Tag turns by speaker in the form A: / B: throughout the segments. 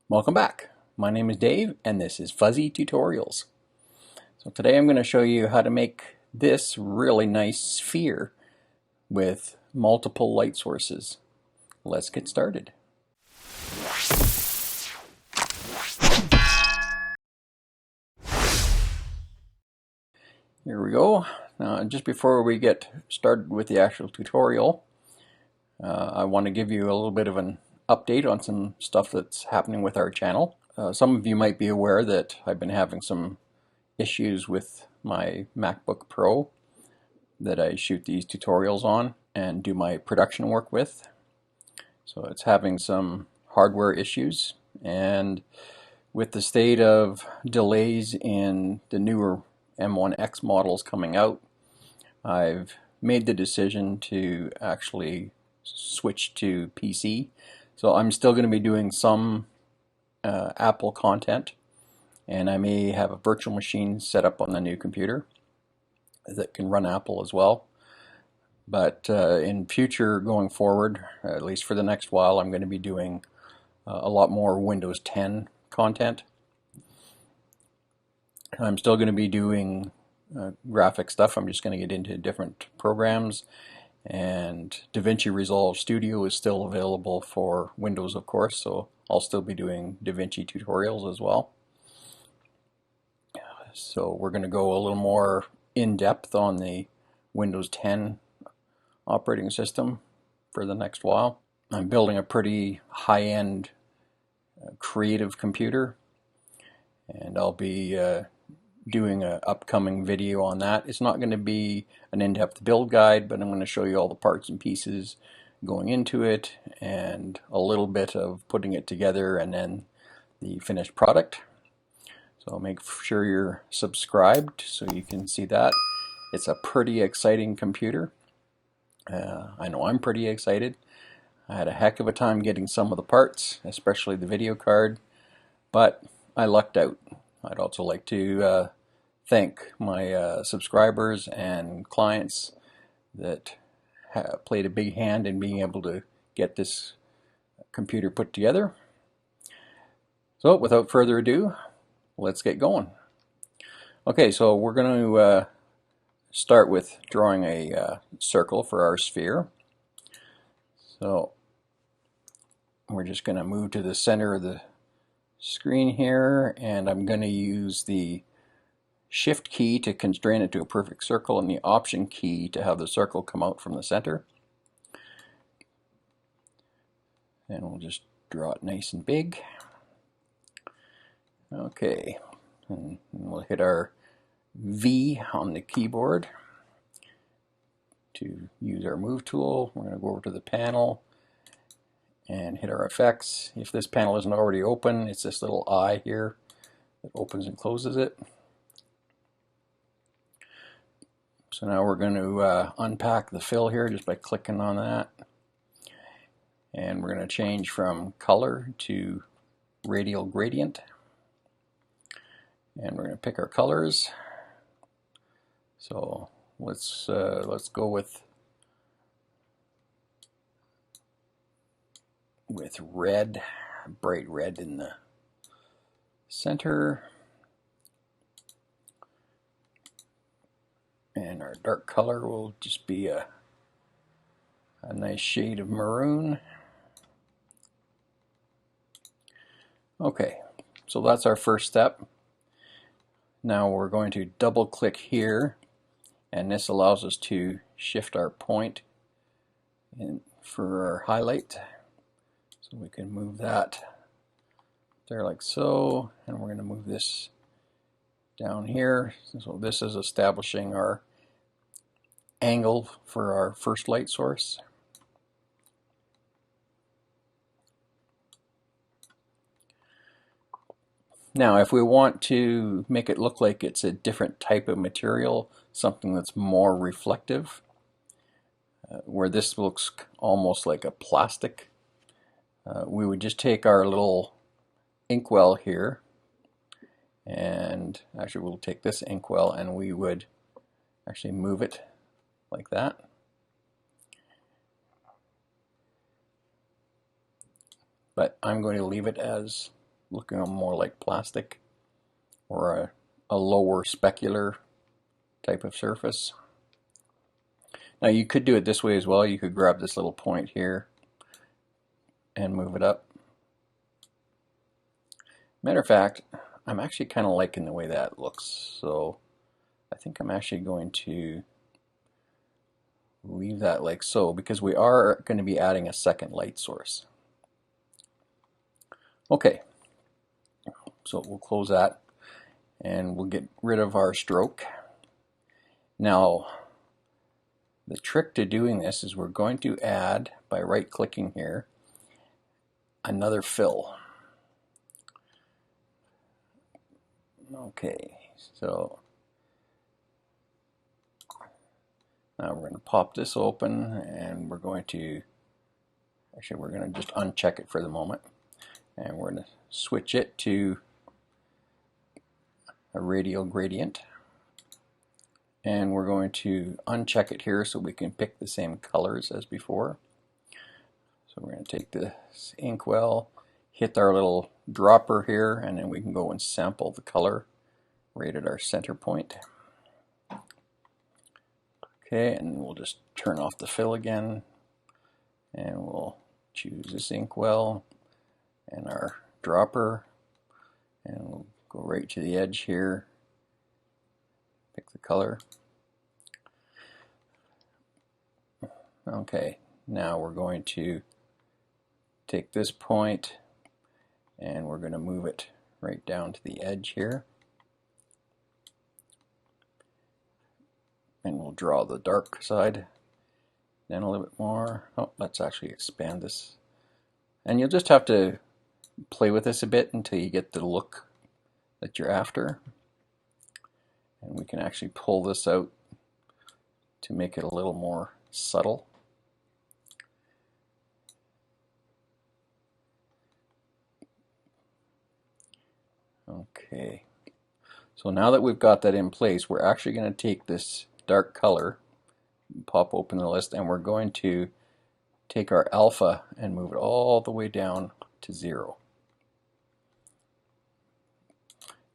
A: Welcome back. My name is Dave and this is Fuzzy Tutorials. So today I'm going to show you how to make this really nice sphere with multiple light sources. Let's get started. Here we go. Now, just before we get started with the actual tutorial, I want to give you a little bit of an update on some stuff that's happening with our channel. Some of you might be aware that I've been having some issues with my MacBook Pro that I shoot these tutorials on and do my production work with. So it's having some hardware issues, and with the state of delays in the newer M1X models coming out, I've made the decision to actually switch to PC. So I'm still going to be doing some Apple content, and I may have a virtual machine set up on the new computer that can run Apple as well. But in future, going forward, at least for the next while, I'm going to be doing a lot more Windows 10 content. I'm still going to be doing graphic stuff. I'm just going to get into different programs, and DaVinci Resolve Studio is still available for Windows, of course, so I'll still be doing DaVinci tutorials as well. So we're going to go a little more in depth on the Windows 10 operating system for the next while. I'm building a pretty high-end creative computer, and I'll be doing an upcoming video on that. It's not going to be an in-depth build guide, but I'm going to show you all the parts and pieces going into it and a little bit of putting it together and then the finished product. So make sure you're subscribed so you can see that. It's a pretty exciting computer. I know I'm pretty excited. I had a heck of a time getting some of the parts, especially the video card, but I lucked out. I'd also like to thank my subscribers and clients that played a big hand in being able to get this computer put together. So without further ado, let's get going. Okay, so we're going to start with drawing a circle for our sphere. So we're just going to move to the center of the screen here, and I'm going to use the Shift key to constrain it to a perfect circle and the Option key to have the circle come out from the center. And we'll just draw it nice and big. Okay, and we'll hit our V on the keyboard to use our move tool. We're going to go over to the panel and hit our effects. If this panel isn't already open, it's this little eye here that opens and closes it. So now we're going to unpack the fill here just by clicking on that. And we're going to change from color to radial gradient. And we're going to pick our colors. So let's go with red, bright red in the center. And our dark color will just be a nice shade of maroon. Okay, so that's our first step. Now we're going to double click here, and this allows us to shift our point in for our highlight. So we can move that there like so, and we're going to move this down here. So this is establishing our angle for our first light source. Now if we want to make it look like it's a different type of material, something that's more reflective, where this looks almost like a plastic, we would just take our little inkwell here, and actually we'll take this inkwell and we would actually move it like that. But I'm going to leave it as looking more like plastic or a lower specular type of surface. Now you could do it this way as well. You could grab this little point here and move it up. Matter of fact, I'm actually kind of liking the way that looks, so I think I'm actually going to leave that like so, because we are going to be adding a second light source. Okay, so we'll close that and we'll get rid of our stroke. Now, the trick to doing this is we're going to add, by right-clicking here, another fill. Okay, so now we're going to pop this open and we're going to just uncheck it for the moment. And we're going to switch it to a radial gradient. And we're going to uncheck it here so we can pick the same colors as before. So we're going to take this inkwell, hit our little dropper here, and then we can go and sample the color right at our center point. Okay, and we'll just turn off the fill again, and we'll choose this inkwell and our dropper, and we'll go right to the edge here, pick the color. Okay, now we're going to take this point and we're going to move it right down to the edge here. And we'll draw the dark side then a little bit more. Oh, let's actually expand this. And you'll just have to play with this a bit until you get the look that you're after. And we can actually pull this out to make it a little more subtle. Okay, so now that we've got that in place, we're actually going to take this dark color, pop open the list, and we're going to take our alpha and move it all the way down to 0.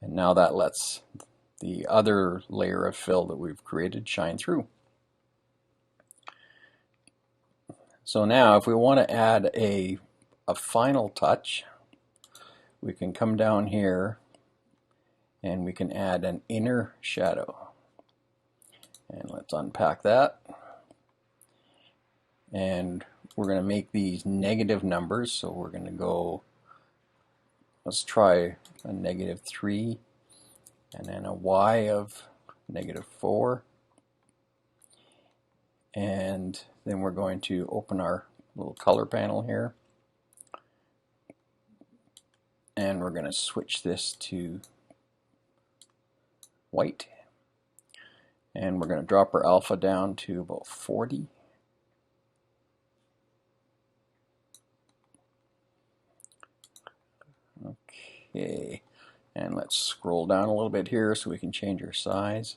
A: And now that lets the other layer of fill that we've created shine through. So now if we want to add a final touch, we can come down here and we can add an inner shadow. And let's unpack that. And we're going to make these negative numbers, so we're going to go, let's try a -3 and then a y of -4. And then we're going to open our little color panel here. And we're going to switch this to white. And we're going to drop our alpha down to about 40. Okay, and let's scroll down a little bit here so we can change our size.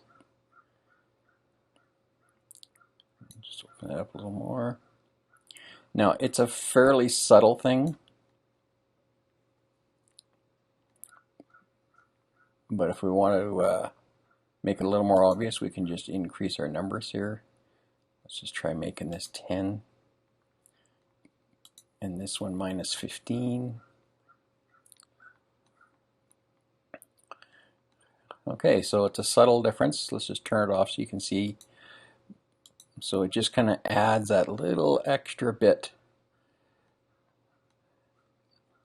A: Just open it up a little more. Now, it's a fairly subtle thing, but if we want to make it a little more obvious, we can just increase our numbers here. Let's just try making this 10, and this one -15. Okay, so it's a subtle difference. Let's just turn it off so you can see. So it just kind of adds that little extra bit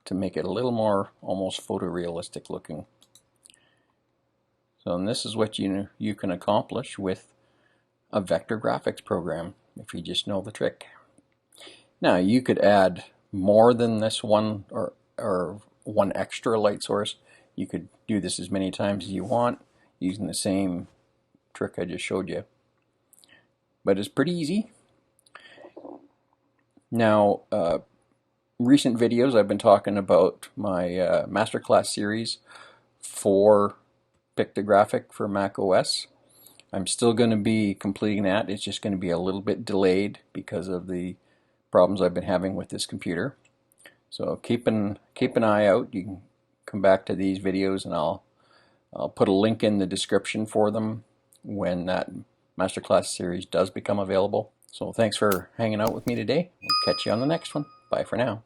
A: to make it a little more almost photorealistic looking. So and this is what you can accomplish with a vector graphics program if you just know the trick. Now you could add more than this one or one extra light source. You could do this as many times as you want using the same trick I just showed you. But it's pretty easy. Now, recent videos I've been talking about my masterclass series for Pictographic for Mac OS. I'm still going to be completing that. It's just going to be a little bit delayed because of the problems I've been having with this computer. So keep an eye out. You can come back to these videos, and I'll put a link in the description for them when that masterclass series does become available. So thanks for hanging out with me today. We'll catch you on the next one. Bye for now.